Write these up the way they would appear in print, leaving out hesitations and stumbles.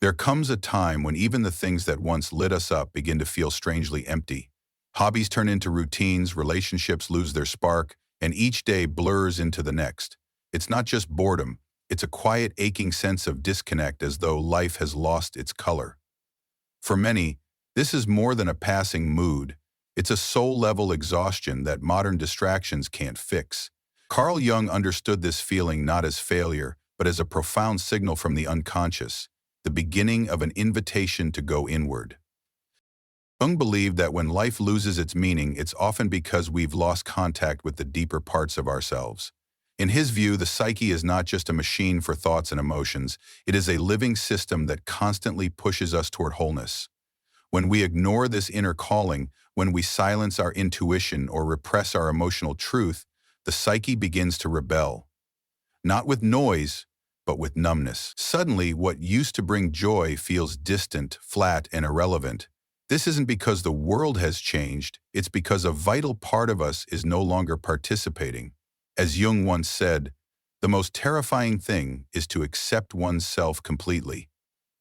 There comes a time when even the things that once lit us up begin to feel strangely empty. Hobbies turn into routines, relationships lose their spark, and each day blurs into the next. It's not just boredom, it's a quiet, aching sense of disconnect as though life has lost its color. For many, this is more than a passing mood. It's a soul-level exhaustion that modern distractions can't fix. Carl Jung understood this feeling not as failure, but as a profound signal from the unconscious, the beginning of an invitation to go inward. Jung believed that when life loses its meaning, it's often because we've lost contact with the deeper parts of ourselves. In his view, the psyche is not just a machine for thoughts and emotions, it is a living system that constantly pushes us toward wholeness. When we ignore this inner calling, when we silence our intuition or repress our emotional truth, the psyche begins to rebel. Not with noise, but with numbness. Suddenly, what used to bring joy feels distant, flat, and irrelevant. This isn't because the world has changed, it's because a vital part of us is no longer participating. As Jung once said, the most terrifying thing is to accept oneself completely.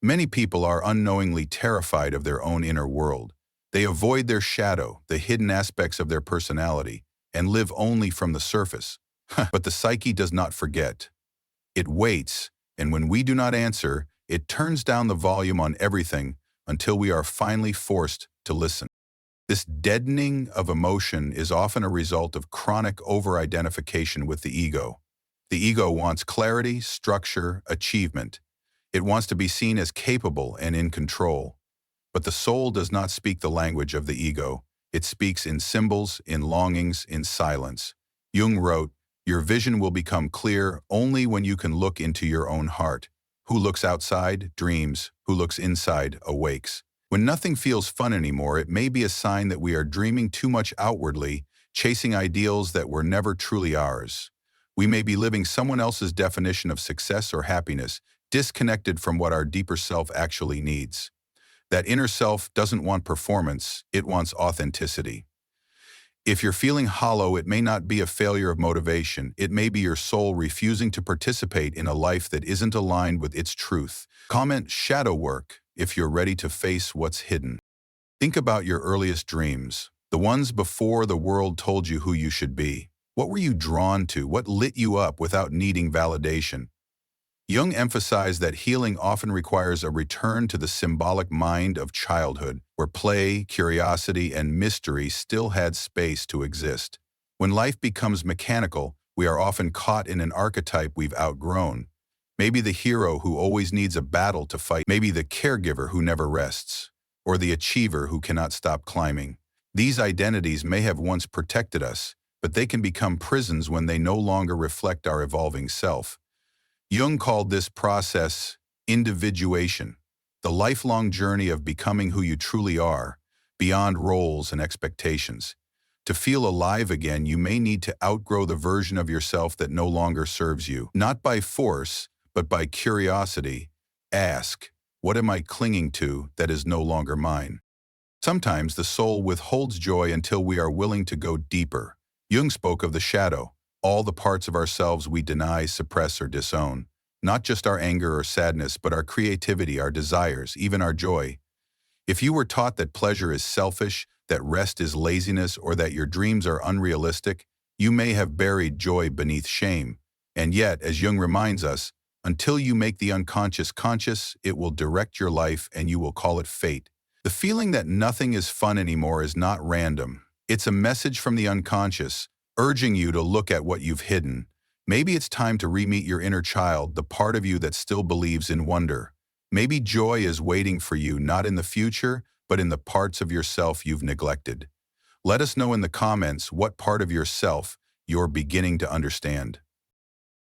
Many people are unknowingly terrified of their own inner world. They avoid their shadow, the hidden aspects of their personality, and live only from the surface. But the psyche does not forget. It waits, and when we do not answer, it turns down the volume on everything until we are finally forced to listen. This deadening of emotion is often a result of chronic over-identification with the ego. The ego wants clarity, structure, achievement. It wants to be seen as capable and in control. But the soul does not speak the language of the ego. It speaks in symbols, in longings, in silence. Jung wrote, "Your vision will become clear only when you can look into your own heart. Who looks outside, dreams. Who looks inside, awakes." When nothing feels fun anymore, it may be a sign that we are dreaming too much outwardly, chasing ideals that were never truly ours. We may be living someone else's definition of success or happiness, disconnected from what our deeper self actually needs. That inner self doesn't want performance, it wants authenticity. If you're feeling hollow, it may not be a failure of motivation. It may be your soul refusing to participate in a life that isn't aligned with its truth. Comment shadow work if you're ready to face what's hidden. Think about your earliest dreams, the ones before the world told you who you should be. What were you drawn to? What lit you up without needing validation? Jung emphasized that healing often requires a return to the symbolic mind of childhood, where play, curiosity, and mystery still had space to exist. When life becomes mechanical, we are often caught in an archetype we've outgrown. Maybe the hero who always needs a battle to fight, maybe the caregiver who never rests, or the achiever who cannot stop climbing. These identities may have once protected us, but they can become prisons when they no longer reflect our evolving self. Jung called this process individuation, the lifelong journey of becoming who you truly are, beyond roles and expectations. To feel alive again, you may need to outgrow the version of yourself that no longer serves you. Not by force, but by curiosity. Ask, what am I clinging to that is no longer mine? Sometimes the soul withholds joy until we are willing to go deeper. Jung spoke of the shadow, all the parts of ourselves we deny, suppress, or disown. Not just our anger or sadness, but our creativity, our desires, even our joy. If you were taught that pleasure is selfish, that rest is laziness, or that your dreams are unrealistic, you may have buried joy beneath shame. And yet, as Jung reminds us, until you make the unconscious conscious, it will direct your life and you will call it fate. The feeling that nothing is fun anymore is not random. It's a message from the unconscious, urging you to look at what you've hidden. Maybe it's time to re-meet your inner child, the part of you that still believes in wonder. Maybe joy is waiting for you, not in the future, but in the parts of yourself you've neglected. Let us know in the comments what part of yourself you're beginning to understand.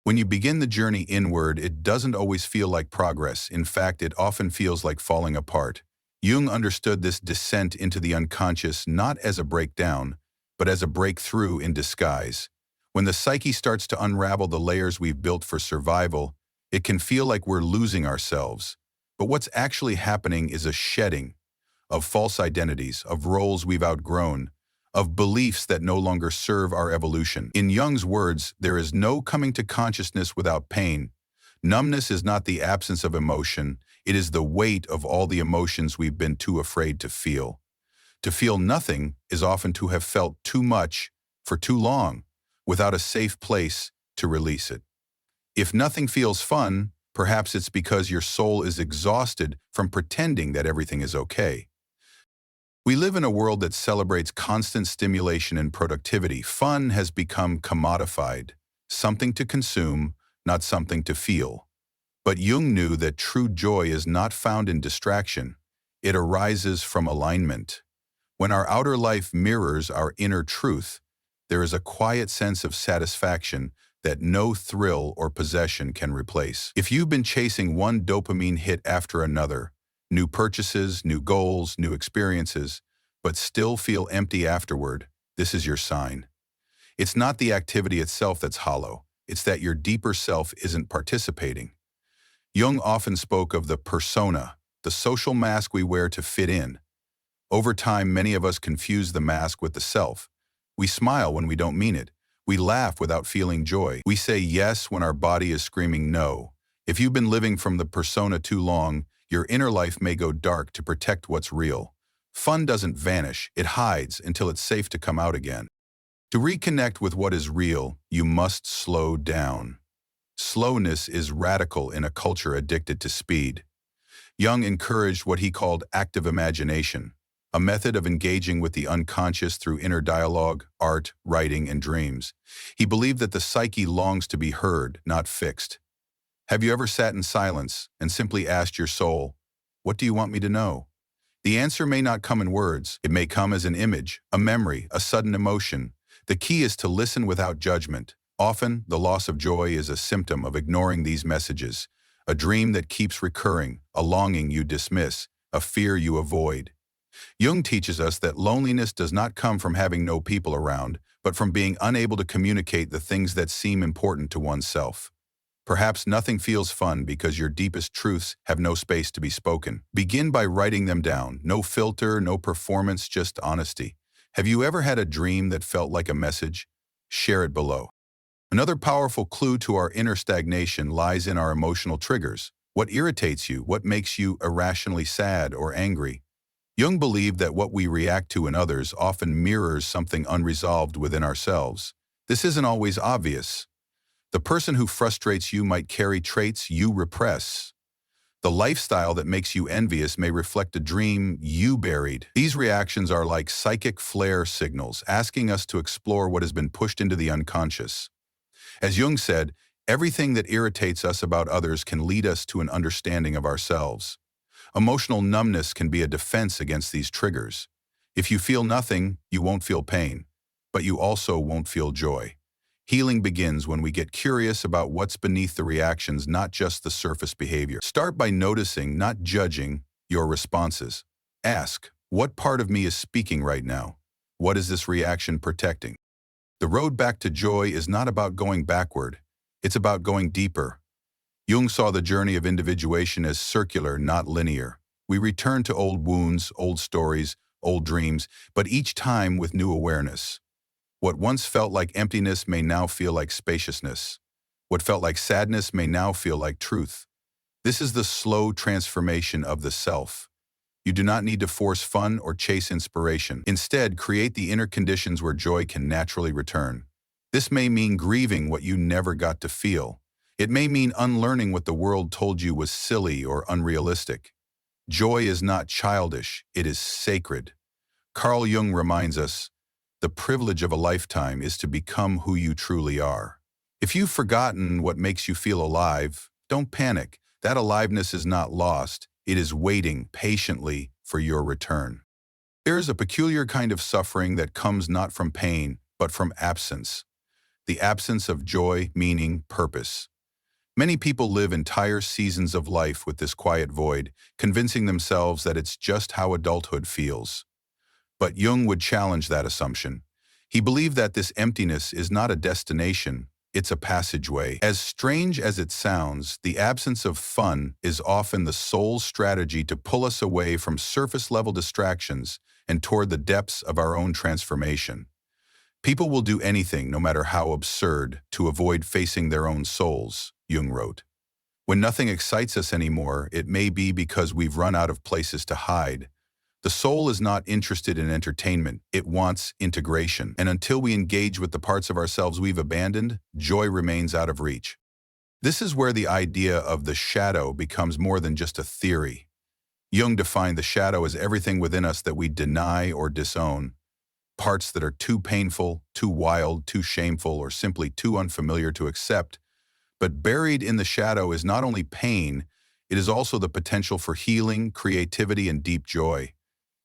When you begin the journey inward, it doesn't always feel like progress. In fact, it often feels like falling apart. Jung understood this descent into the unconscious not as a breakdown, but as a breakthrough in disguise. When the psyche starts to unravel the layers we've built for survival, it can feel like we're losing ourselves. But what's actually happening is a shedding of false identities, of roles we've outgrown, of beliefs that no longer serve our evolution. In Jung's words, there is no coming to consciousness without pain. Numbness is not the absence of emotion, It is the weight of all the emotions we've been too afraid to feel. To feel nothing is often to have felt too much for too long, without a safe place to release it. If nothing feels fun, perhaps it's because your soul is exhausted from pretending that everything is okay. We live in a world that celebrates constant stimulation and productivity. Fun has become commodified, something to consume, not something to feel. But Jung knew that true joy is not found in distraction. It arises from alignment. When our outer life mirrors our inner truth, there is a quiet sense of satisfaction that no thrill or possession can replace. If you've been chasing one dopamine hit after another, new purchases, new goals, new experiences, but still feel empty afterward, this is your sign. It's not the activity itself that's hollow, it's that your deeper self isn't participating. Jung often spoke of the persona, the social mask we wear to fit in. Over time, many of us confuse the mask with the self. We smile when we don't mean it. We laugh without feeling joy. We say yes when our body is screaming no. If you've been living from the persona too long, your inner life may go dark to protect what's real. Fun doesn't vanish, it hides until it's safe to come out again. To reconnect with what is real, you must slow down. Slowness is radical in a culture addicted to speed. Jung encouraged what he called active imagination, a method of engaging with the unconscious through inner dialogue, art, writing, and dreams. He believed that the psyche longs to be heard, not fixed. Have you ever sat in silence and simply asked your soul, "What do you want me to know?" The answer may not come in words. It may come as an image, a memory, a sudden emotion. The key is to listen without judgment. Often, the loss of joy is a symptom of ignoring these messages, a dream that keeps recurring, a longing you dismiss, a fear you avoid. Jung teaches us that loneliness does not come from having no people around, but from being unable to communicate the things that seem important to oneself. Perhaps nothing feels fun because your deepest truths have no space to be spoken. Begin by writing them down. No filter, no performance, just honesty. Have you ever had a dream that felt like a message? Share it below. Another powerful clue to our inner stagnation lies in our emotional triggers. What irritates you? What makes you irrationally sad or angry? Jung believed that what we react to in others often mirrors something unresolved within ourselves. This isn't always obvious. The person who frustrates you might carry traits you repress. The lifestyle that makes you envious may reflect a dream you buried. These reactions are like psychic flare signals, asking us to explore what has been pushed into the unconscious. As Jung said, everything that irritates us about others can lead us to an understanding of ourselves. Emotional numbness can be a defense against these triggers. If you feel nothing, you won't feel pain, but you also won't feel joy. Healing begins when we get curious about what's beneath the reactions, not just the surface behavior. Start by noticing, not judging, your responses. Ask, what part of me is speaking right now? What is this reaction protecting? The road back to joy is not about going backward. It's about going deeper. Jung saw the journey of individuation as circular, not linear. We return to old wounds, old stories, old dreams, but each time with new awareness. What once felt like emptiness may now feel like spaciousness. What felt like sadness may now feel like truth. This is the slow transformation of the self. You do not need to force fun or chase inspiration. Instead, create the inner conditions where joy can naturally return. This may mean grieving what you never got to feel. It may mean unlearning what the world told you was silly or unrealistic. Joy is not childish, it is sacred. Carl Jung reminds us, the privilege of a lifetime is to become who you truly are. If you've forgotten what makes you feel alive, don't panic. That aliveness is not lost. It is waiting patiently for your return. There is a peculiar kind of suffering that comes not from pain, but from absence. The absence of joy, meaning, purpose. Many people live entire seasons of life with this quiet void, convincing themselves that it's just how adulthood feels. But Jung would challenge that assumption. He believed that this emptiness is not a destination, it's a passageway. As strange as it sounds, the absence of fun is often the soul's strategy to pull us away from surface-level distractions and toward the depths of our own transformation. People will do anything, no matter how absurd, to avoid facing their own souls, Jung wrote. When nothing excites us anymore, it may be because we've run out of places to hide. The soul is not interested in entertainment, it wants integration. And until we engage with the parts of ourselves we've abandoned, joy remains out of reach. This is where the idea of the shadow becomes more than just a theory. Jung defined the shadow as everything within us that we deny or disown, parts that are too painful, too wild, too shameful, or simply too unfamiliar to accept. But buried in the shadow is not only pain, it is also the potential for healing, creativity, and deep joy.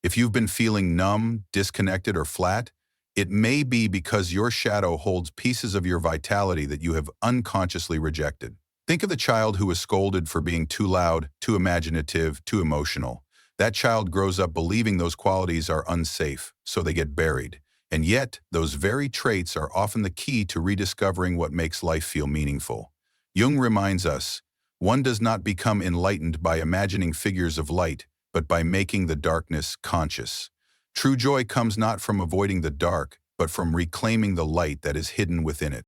If you've been feeling numb, disconnected, or flat, it may be because your shadow holds pieces of your vitality that you have unconsciously rejected. Think of the child who was scolded for being too loud, too imaginative, too emotional. That child grows up believing those qualities are unsafe, so they get buried. And yet, those very traits are often the key to rediscovering what makes life feel meaningful. Jung reminds us, one does not become enlightened by imagining figures of light, but by making the darkness conscious. True joy comes not from avoiding the dark, but from reclaiming the light that is hidden within it.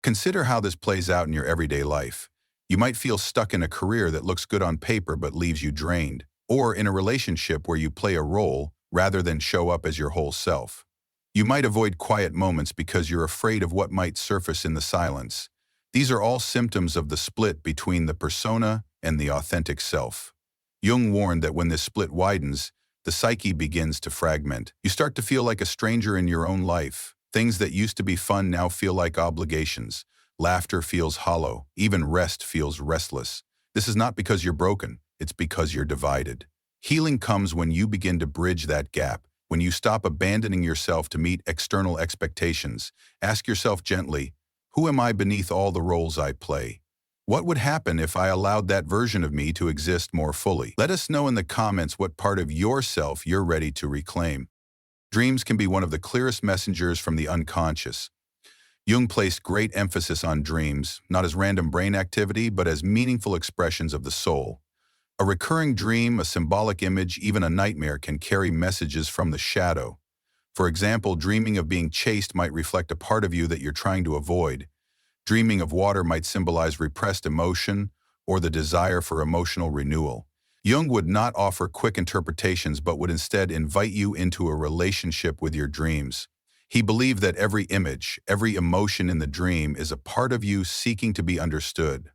Consider how this plays out in your everyday life. You might feel stuck in a career that looks good on paper but leaves you drained, or in a relationship where you play a role rather than show up as your whole self. You might avoid quiet moments because you're afraid of what might surface in the silence. These are all symptoms of the split between the persona and the authentic self. Jung warned that when this split widens, the psyche begins to fragment. You start to feel like a stranger in your own life. Things that used to be fun now feel like obligations. Laughter feels hollow. Even rest feels restless. This is not because you're broken. It's because you're divided. Healing comes when you begin to bridge that gap, when you stop abandoning yourself to meet external expectations. Ask yourself gently, who am I beneath all the roles I play? What would happen if I allowed that version of me to exist more fully? Let us know in the comments what part of yourself you're ready to reclaim. Dreams can be one of the clearest messengers from the unconscious. Jung placed great emphasis on dreams, not as random brain activity, but as meaningful expressions of the soul. A recurring dream, a symbolic image, even a nightmare can carry messages from the shadow. For example, dreaming of being chased might reflect a part of you that you're trying to avoid. Dreaming of water might symbolize repressed emotion or the desire for emotional renewal. Jung would not offer quick interpretations but would instead invite you into a relationship with your dreams. He believed that every image, every emotion in the dream is a part of you seeking to be understood.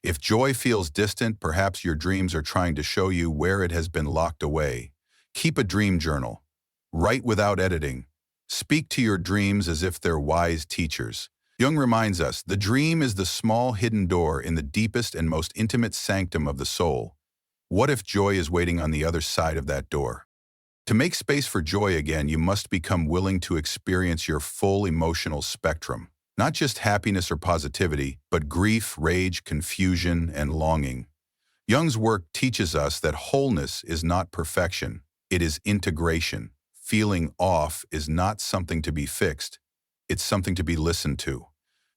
If joy feels distant, perhaps your dreams are trying to show you where it has been locked away. Keep a dream journal. Write without editing. Speak to your dreams as if they're wise teachers. Jung reminds us, the dream is the small hidden door in the deepest and most intimate sanctum of the soul. What if joy is waiting on the other side of that door? To make space for joy again, you must become willing to experience your full emotional spectrum. Not just happiness or positivity, but grief, rage, confusion, and longing. Jung's work teaches us that wholeness is not perfection, it is integration. Feeling off is not something to be fixed, it's something to be listened to.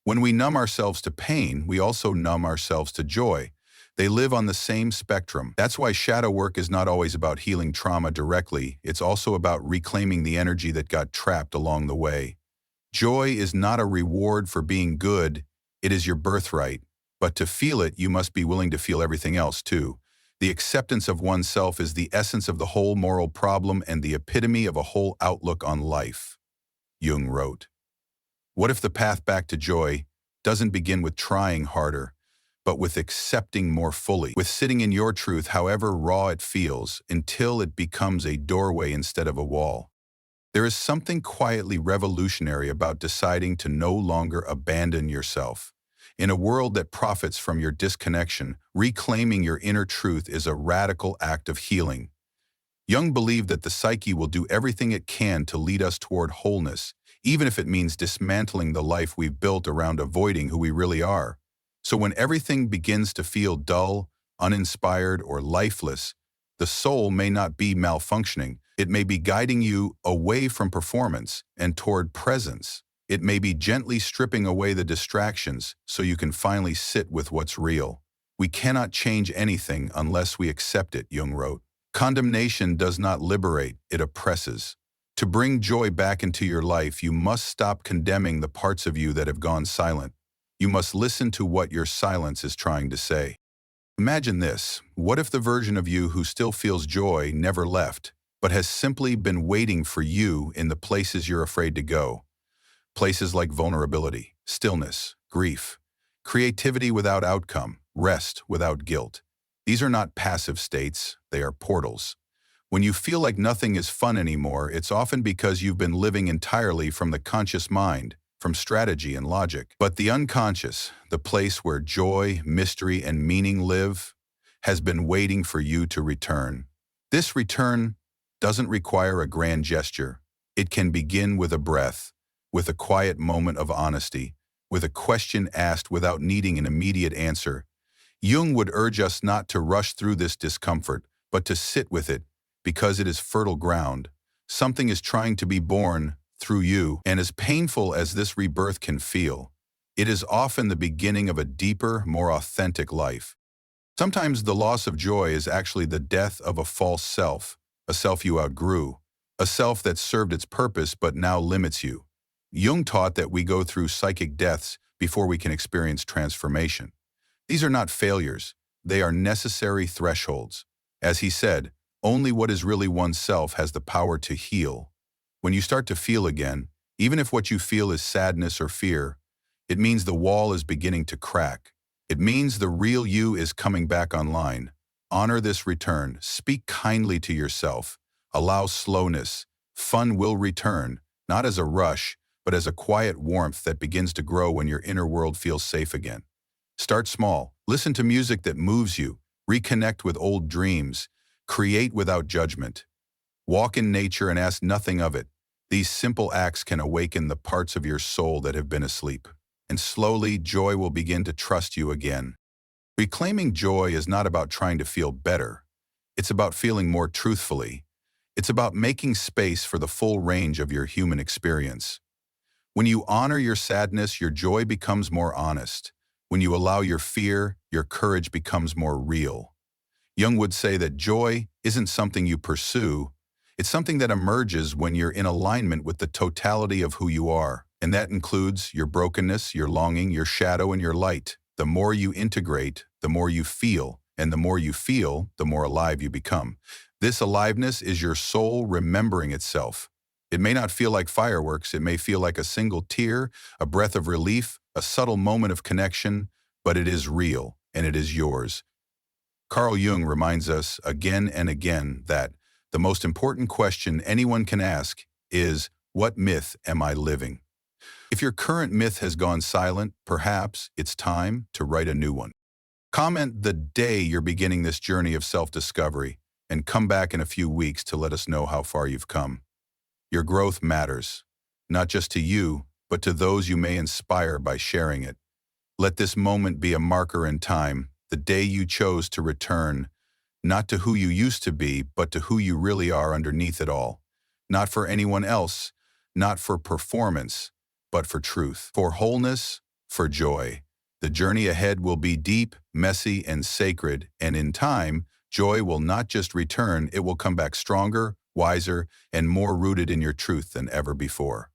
When we numb ourselves to pain, we also numb ourselves to joy. They live on the same spectrum. That's why shadow work is not always about healing trauma directly, it's also about reclaiming the energy that got trapped along the way. Joy is not a reward for being good, it is your birthright. But to feel it, you must be willing to feel everything else too. The acceptance of oneself is the essence of the whole moral problem and the epitome of a whole outlook on life. Jung wrote. What if the path back to joy doesn't begin with trying harder, but with accepting more fully, with sitting in your truth however raw it feels, until it becomes a doorway instead of a wall? There is something quietly revolutionary about deciding to no longer abandon yourself. In a world that profits from your disconnection, reclaiming your inner truth is a radical act of healing. Jung believed that the psyche will do everything it can to lead us toward wholeness, even if it means dismantling the life we've built around avoiding who we really are. So when everything begins to feel dull, uninspired, or lifeless, the soul may not be malfunctioning. It may be guiding you away from performance and toward presence. It may be gently stripping away the distractions so you can finally sit with what's real. We cannot change anything unless we accept it, Jung wrote. Condemnation does not liberate, it oppresses. To bring joy back into your life, you must stop condemning the parts of you that have gone silent. You must listen to what your silence is trying to say. Imagine this. What if the version of you who still feels joy never left, but has simply been waiting for you in the places you're afraid to go? Places like vulnerability, stillness, grief, creativity without outcome, rest without guilt. These are not passive states, they are portals. When you feel like nothing is fun anymore, it's often because you've been living entirely from the conscious mind, from strategy and logic. But the unconscious, the place where joy, mystery, and meaning live, has been waiting for you to return. This return doesn't require a grand gesture. It can begin with a breath, with a quiet moment of honesty, with a question asked without needing an immediate answer. Jung would urge us not to rush through this discomfort, but to sit with it, because it is fertile ground. Something is trying to be born through you, and as painful as this rebirth can feel, it is often the beginning of a deeper, more authentic life. Sometimes the loss of joy is actually the death of a false self, a self you outgrew, a self that served its purpose but now limits you. Jung taught that we go through psychic deaths before we can experience transformation. These are not failures, they are necessary thresholds. As he said, only what is really oneself has the power to heal. When you start to feel again, even if what you feel is sadness or fear, it means the wall is beginning to crack. It means the real you is coming back online. Honor this return, speak kindly to yourself, allow slowness. Fun will return, not as a rush, but as a quiet warmth that begins to grow when your inner world feels safe again. Start small, listen to music that moves you, reconnect with old dreams, create without judgment. Walk in nature and ask nothing of it. These simple acts can awaken the parts of your soul that have been asleep. And slowly, joy will begin to trust you again. Reclaiming joy is not about trying to feel better. It's about feeling more truthfully. It's about making space for the full range of your human experience. When you honor your sadness, your joy becomes more honest. When you allow your fear, your courage becomes more real. Jung would say that joy isn't something you pursue, it's something that emerges when you're in alignment with the totality of who you are. And that includes your brokenness, your longing, your shadow, and your light. The more you integrate, the more you feel. And the more you feel, the more alive you become. This aliveness is your soul remembering itself. It may not feel like fireworks, it may feel like a single tear, a breath of relief, a subtle moment of connection, but it is real, and it is yours. Carl Jung reminds us again and again that the most important question anyone can ask is, what myth am I living? If your current myth has gone silent, perhaps it's time to write a new one. Comment the day you're beginning this journey of self-discovery, and come back in a few weeks to let us know how far you've come. Your growth matters, not just to you, but to those you may inspire by sharing it. Let this moment be a marker in time, the day you chose to return, not to who you used to be, but to who you really are underneath it all. Not for anyone else, not for performance, but for truth, for wholeness, for joy. The journey ahead will be deep, messy, and sacred, and in time, joy will not just return, it will come back stronger, wiser, and more rooted in your truth than ever before.